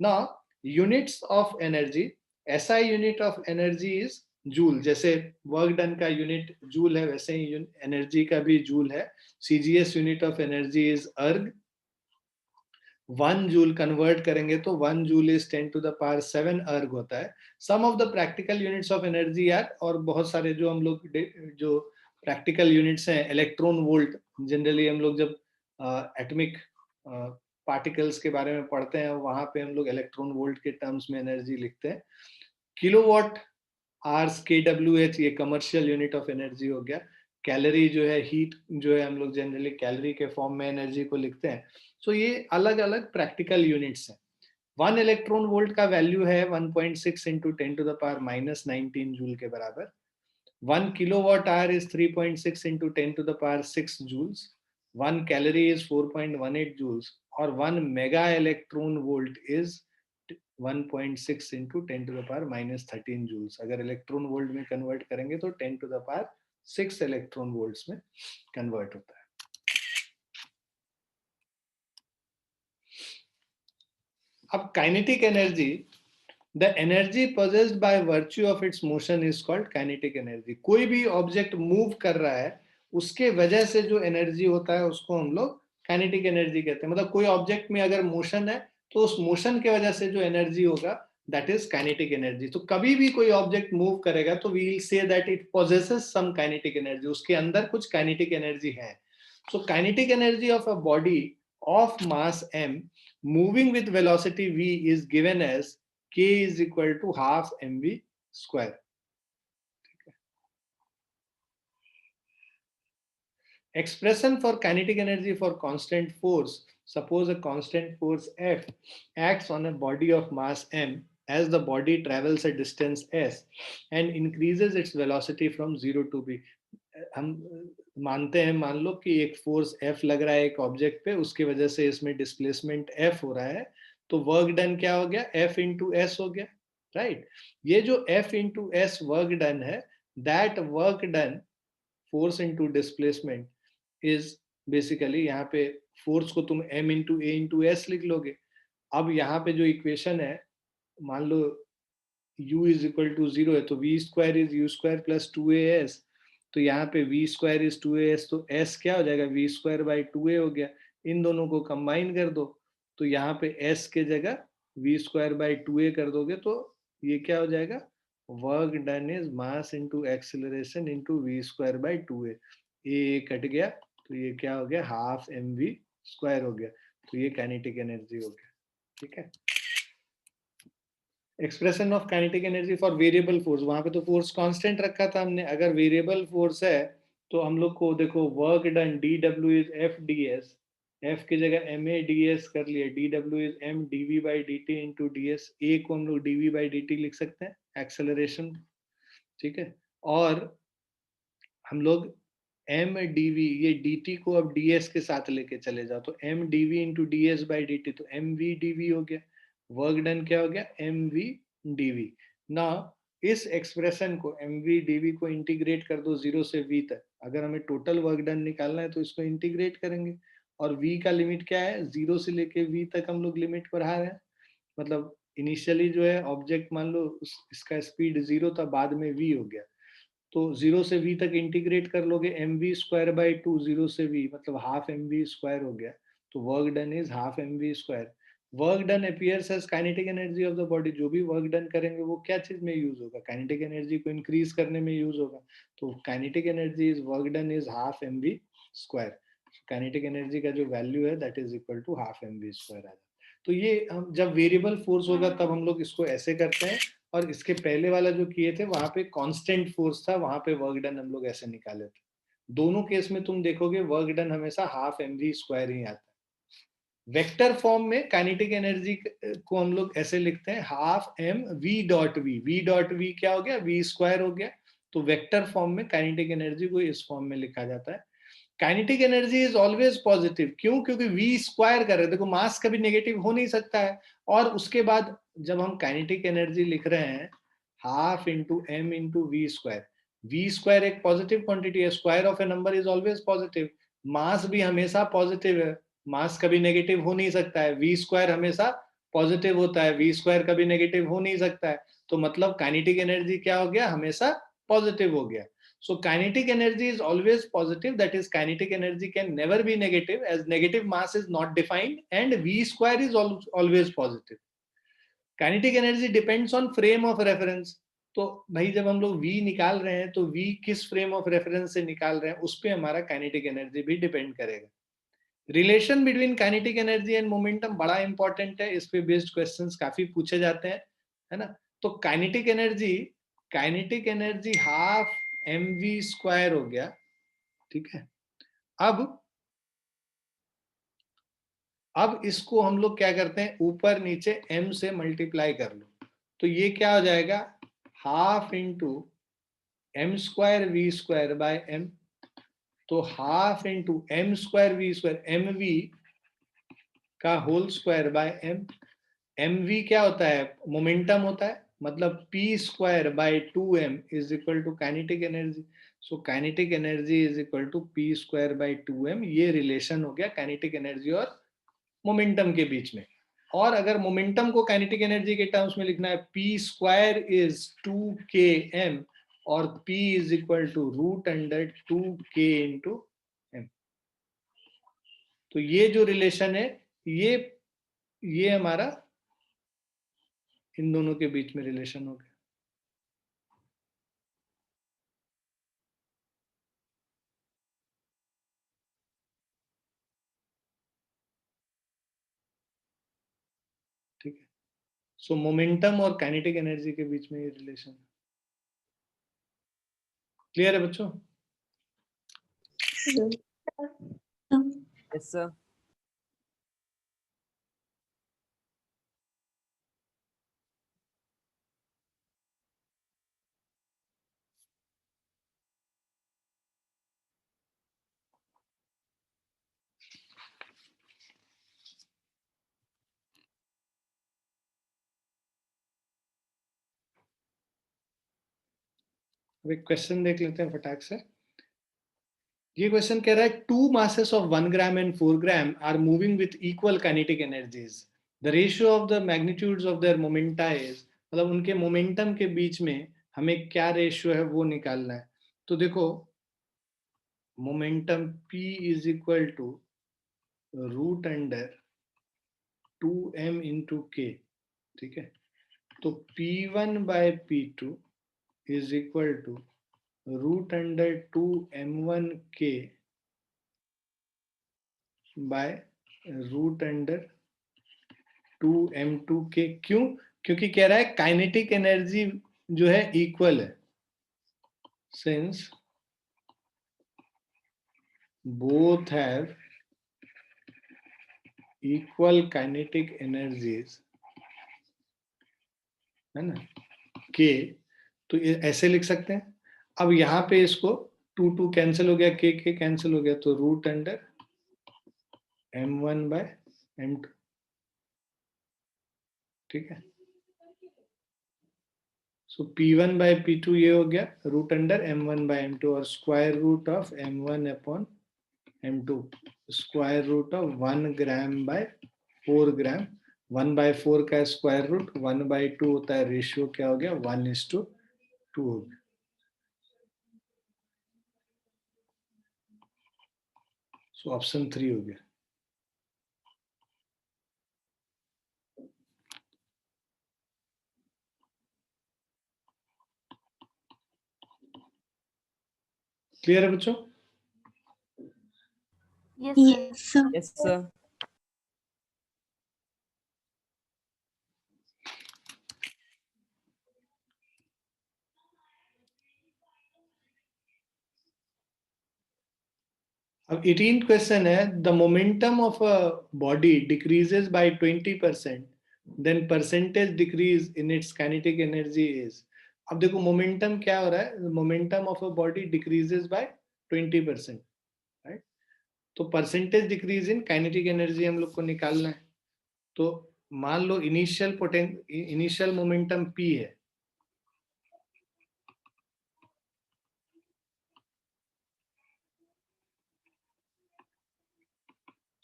Now units of energy, SI unit of energy is joule, जैसे वर्क डन का यूनिट जूल है वैसे ही एनर्जी का भी जूल है। CGS unit of energy is erg. 1 joule convert करेंगे तो 1 जूल इज 10⁻⁷ अर्ग होता है। Some of the practical units of energy यार, और बहुत सारे जो हम लोग जो प्रैक्टिकल यूनिट्स हैं, इलेक्ट्रॉन वोल्ट, जनरली हम लोग जब एटॉमिक पार्टिकल्स के बारे में पढ़ते हैं, वहां पे हम लोग इलेक्ट्रॉन वोल्ट के टर्म्स में एनर्जी लिखते हैं। किलोवाट आवर्स KWH ये कमर्शियल यूनिट ऑफ एनर्जी हो गया। कैलोरी जो है, हीट जो है, हम लोग जनरली कैलोरी के फॉर्म में एनर्जी को लिखते हैं। सो ये अलग अलग प्रैक्टिकल यूनिट्स हैं। 1 इलेक्ट्रॉन वोल्ट का वैल्यू है 1.6 इंटू 10⁻⁻19 जूल के बराबर। 1 kilowatt hour is 3.6 into 10⁻6 joules. 1 calorie is 4.18 joules, और 1 mega electron volt is 1.6 into 10⁻⁻13 joules. अगर इलेक्ट्रॉन वोल्ट में कन्वर्ट करेंगे तो 10⁻6 इलेक्ट्रॉन वोल्ट्स में कन्वर्ट होता है। अब kinetic energy, the energy possessed by virtue of its motion is called kinetic energy. कोई भी ऑब्जेक्ट मूव कर रहा है, उसके वजह से जो एनर्जी होता है उसको हम लोग काइनेटिक एनर्जी कहते हैं। मतलब कोई ऑब्जेक्ट में अगर मोशन है तो उस मोशन के वजह से जो एनर्जी होगा दैट इज काइनेटिक एनर्जी। तो कभी भी कोई ऑब्जेक्ट मूव करेगा तो we will say that it possesses some kinetic energy, उसके अंदर कुछ काइनेटिक एनर्जी है। सो kinetic energy of a body of mass m moving with velocity v is given as k is equal to half mv square. Expression for kinetic energy for constant force. Suppose a constant force F acts on a body of mass m as the body travels a distance s and increases its velocity from 0 to b. हम मानते हैं, मान लो कि एक force F लग रहा है एक ऑब्जेक्ट पे, उसकी वजह से इसमें डिस्प्लेसमेंट F हो रहा है, तो वर्क डन क्या हो गया? F इंटू एस हो गया, राइट? ये जो F into s work done है, that work done force into displacement is basically, यहाँ पे फोर्स को तुम m into a into s लिख लोगे। अब यहाँ पे जो इक्वेशन है, मान लो u इज इक्वल टू 0 है, तो v square is u square plus 2as। तो यहाँ पे v स्क्वायर इज 2as, तो s क्या हो जाएगा? v स्क्वायर बाई 2a हो गया। इन दोनों को कंबाइन कर दो, तो यहाँ पे s के जगह v स्क्वायर बाई 2a कर दोगे, तो ये क्या हो जाएगा? Work done is mass into acceleration into we square by 2a। ये कट गया, तो ये क्या हो गया? हाफ mv स्क्वायर हो गया। तो ये काइनेटिक एनर्जी हो गया, ठीक है। Expression of kinetic energy for variable force, वहां पे तो फोर्स कांस्टेंट रखा था हमने। अगर वेरिएबल फोर्स है तो हम लोग को देखो, work done dw is f ds, f की जगह ma ds कर लिया, dw is m dv by dt into ds। a को हम लोग dv बाई dt लिख सकते हैं, एक्सेलरेशन, ठीक है। और हम लोग m dv, ये dt को अब ds के साथ लेके चले जाओ, तो m dv into ds by dt, तो mv dv हो गया। वर्क डन क्या हो गया? mv dv। ना इस एक्सप्रेशन को mv dv को इंटीग्रेट कर दो 0 से v तक। अगर हमें टोटल वर्क डन निकालना है तो इसको इंटीग्रेट करेंगे, और v का लिमिट क्या है? 0 से लेके v तक हम लोग लिमिट बढ़ा रहे हैं। मतलब इनिशियली जो है ऑब्जेक्ट, मान लो इसका स्पीड 0 था, बाद में v हो गया, तो 0 से v तक इंटीग्रेट कर लोगे, mv स्क्वायर बाई 2, 0 से v मतलब हाफ mv स्क्वायर हो गया। तो work done is half mv square. Work done appears as kinetic energy of the body. जो भी वर्क डन करेंगे वो क्या चीज में यूज होगा? काइनेटिक एनर्जी को इंक्रीज करने में यूज होगा। तो kinetic energy is work done is half mv square. Kinetic energy का जो वैल्यू है that is equal to half mv square आ जाता है। तो ये हम जब वेरिएबल फोर्स होगा तब हम लोग इसको ऐसे करते हैं, और इसके पहले वाला जो किए थे वहां पे कांस्टेंट फोर्स था, वहां पे वर्क डन हम लोग ऐसे निकाले थे। दोनों केस में तुम देखोगे वर्क डन हमेशा हाफ mv स्क्वायर ही आता है। वेक्टर फॉर्म में काइनेटिक एनर्जी को हम लोग ऐसे लिखते हैं, half m v dot v। v dot v क्या हो गया? v स्क्वायर हो गया। तो वेक्टर फॉर्म में काइनेटिक एनर्जी को इस फॉर्म में लिखा जाता है। Kinetic energy is always positive. क्यों? क्योंकि v स्क्वायर कर रहे हैं, देखो मास कभी नेगेटिव हो नहीं सकता है। और उसके बाद जब हम काइनेटिक एनर्जी लिख रहे हैं half into m into we square, v square एक पॉजिटिव क्वांटिटी है, square of a number is always positive. Mass भी हमेशा पॉजिटिव है, मास कभी नेगेटिव हो नहीं सकता है। वी स्क्वायर हमेशा पॉजिटिव होता है, वी स्क्वायर कभी नेगेटिव हो नहीं सकता है। तो मतलब काइनेटिक एनर्जी क्या हो गया? हमेशा पॉजिटिव हो गया। So kinetic energy is always positive. That is, kinetic energy can never be negative, as negative mass is not defined, and v square is always positive. Kinetic energy depends on frame of reference. तो भाई जब हम लोग v निकाल रहे हैं तो v किस फ्रेम ऑफ रेफरेंस से निकाल रहे हैं, उस पर हमारा काइनेटिक एनर्जी भी डिपेंड करेगा। Relation between kinetic energy and momentum बड़ा इंपॉर्टेंट है, इस पे बेस्ड क्वेश्चंस काफी पूछे जाते हैं, है ना। तो kinetic energy half mv square हो गया, ठीक है। अब इसको हम लोग क्या करते हैं, ऊपर नीचे m से मल्टीप्लाई कर लो, तो ये क्या हो जाएगा, half into m square v square by m। तो half into m square v square mv का whole square by m। mv क्या होता है, मोमेंटम होता है, मतलब p square by 2m is equal to kinetic energy. So kinetic energy is equal to p square by 2m। ये relation हो गया काइनेटिक एनर्जी और मोमेंटम के बीच में। और अगर मोमेंटम को काइनेटिक एनर्जी के टर्म्स में लिखना है, p स्क्वायर इज 2km और p is equal to root under 2k into m। तो ये जो रिलेशन है, ये हमारा इन दोनों के बीच में रिलेशन हो गया। ठीक है, सो मोमेंटम और काइनेटिक एनर्जी के बीच में ये रिलेशन। क्लियर है बच्चों? Yes sir. अब एक क्वेश्चन देख लेते हैं फटाक से। ये क्वेश्चन कह रहा है, to masses of 1 gram and 4 gram are moving with equal kinetic energies. The ratio of the magnitudes of their momenta is, मतलब उनके मोमेंटम के बीच में हमें क्या रेशियो है वो निकालना है। तो देखो, momentum p is equal to root under 2m into k, ठीक है। तो p1 by p2 is equal to root under 2m1k by root under 2m2k। क्यों? क्योंकि कह रहा है काइनेटिक एनर्जी जो है इक्वल है, since both have equal kinetic energies, है ना, के। तो ये ऐसे लिख सकते हैं। अब यहाँ पे इसको 2 कैंसिल हो गया, के कैंसिल हो गया, तो root under m1 by m2, ठीक है। सो p1 बाय p2 ये हो गया root under m1 by m2, और square root of m1 upon m2, square root of 1 gram by 4 gram. 1/4 का स्क्वायर रूट 1/2 होता है, रेशियो क्या हो गया, 1:2 हो गया। सो ऑप्शन 3 हो गया। क्लियर है बच्चों? Yes, sir. Yes sir. अब 18 क्वेश्चन है, the momentum of a body decreases by 20%, then percentage decrease in its kinetic energy is. अब देखो मोमेंटम क्या हो रहा है, momentum of a body decreases by 20%, right. तो percentage decrease in kinetic energy हम लोग को निकालना है। तो मान लो इनिशियल मोमेंटम p है,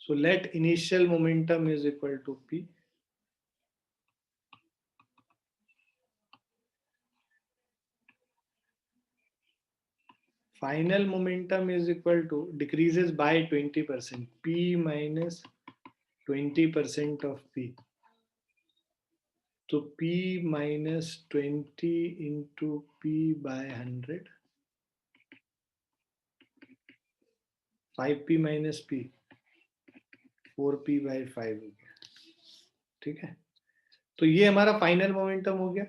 so let initial momentum is equal to p, final momentum is equal to decreases by 20%, p minus 20% of p, तो p minus 20 into p by 100, 5p minus p, 4p/5 हो गया, ठीक है। तो ये हमारा final momentum हो गया,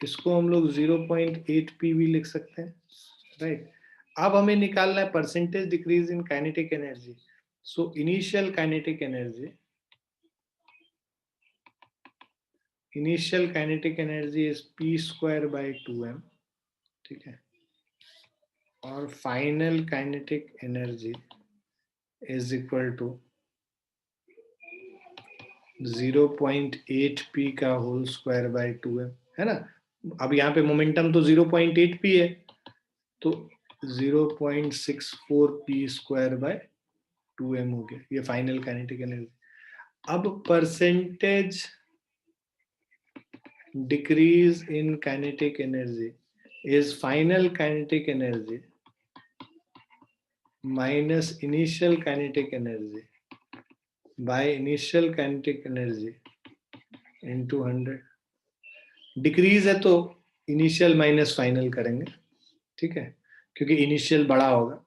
इसको हम लोग 0.8p भी लिख सकते हैं, राइट। अब हमें निकालना है percentage decrease in kinetic energy. So initial kinetic energy is p²/2m, ठीक है, और final kinetic energy is equal to 0.8p का होल स्क्वायर बाय 2m, है ना। अब यहाँ पे मोमेंटम तो 0.8p है, तो 0.64p² हो गया, ये फाइनल काइनेटिक एनर्जी। अब percentage decrease in kinetic energy is final kinetic energy minus initial kinetic energy by initial kinetic energy into 100। Decrease है तो इनिशियल माइनस फाइनल करेंगे, ठीक है, क्योंकि इनिशियल बड़ा होगा।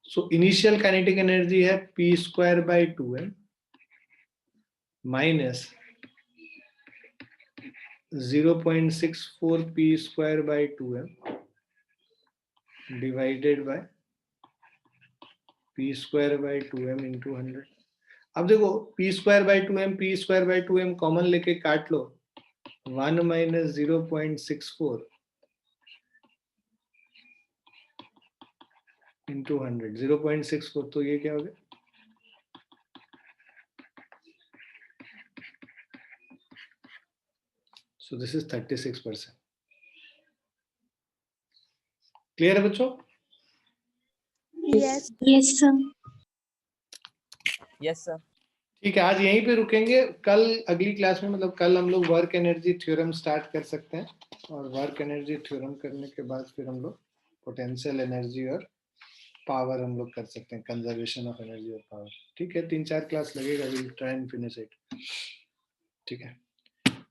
सो इनिशियल काइनेटिक एनर्जी है p²/2m minus 0.64p² divided by p²/2m into 100। अब देखो p²/2m कॉमन लेके काट लो, 1 माइनस 0.64 इंटू 100, 0.64, तो ये क्या हो गया, so this is 36%। क्लियर है बच्चों? Yes. Yes, sir. Yes, sir. ठीक है, आज यहीं पे रुकेंगे। कल अगली क्लास में, मतलब कल हम लोग वर्क एनर्जी थ्योरम स्टार्ट कर सकते हैं, और वर्क एनर्जी थ्योरम करने के बाद फिर हम लोग पोटेंशियल एनर्जी और पावर हम लोग कर सकते हैं, कंजर्वेशन ऑफ एनर्जी और पावर। ठीक है, 3-4 क्लास लगेगा, will try and finish it. ठीक है,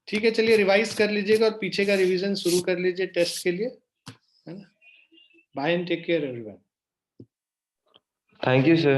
ठीक है, चलिए रिवाइज कर लीजिएगा और पीछे का रिवीजन शुरू कर लीजिए टेस्ट के लिए, है ना। Bye and take care everyone. Thank you, sir.